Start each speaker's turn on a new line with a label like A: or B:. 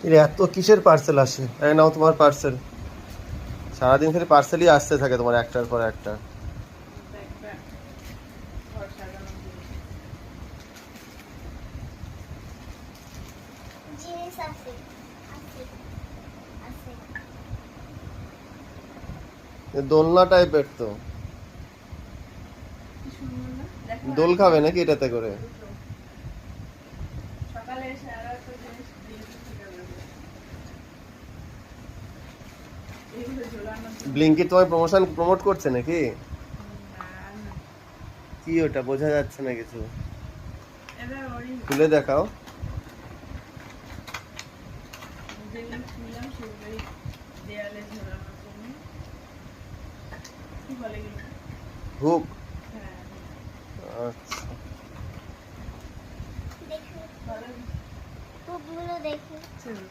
A: এর এত কিসের পার্সেল আসে? এই নাও তোমার পার্সেল। সারাদিন খালি পার্সেলই আসতে থাকে তোমার, একটার পর একটা।
B: একটা ঘর সাজানোর জিনিস।
C: জিনিস আছে আছে আছে।
A: এ দোলনা টাইপের তো।
B: কি সুন্দর না? দেখো
A: দোল খাবে নাকি এটাতে করে?
B: দুটো। সকালে এসে আরো একটা জিনিস দিয়েছি থেকে যাবে। এগুলো ঝোলানোর জন্য।
A: ব্লিঙ্কিট তোমার প্রমোট করছে নাকি?
B: না, না।
A: কি ওটা বোঝা যাচ্ছে না কিছু।
B: এটা ওরই
A: খুলে দেখাও।
B: যেগুলো খুললাম সেগুলোই দেয়ালে ঝোলানোর জন্য। কি বলে এগুলো?
A: হুক।
B: হ্যাঁ,
A: আচ্ছা।
C: দেখি
B: ভালো
C: কুকগুলো দেখি।
B: চলো।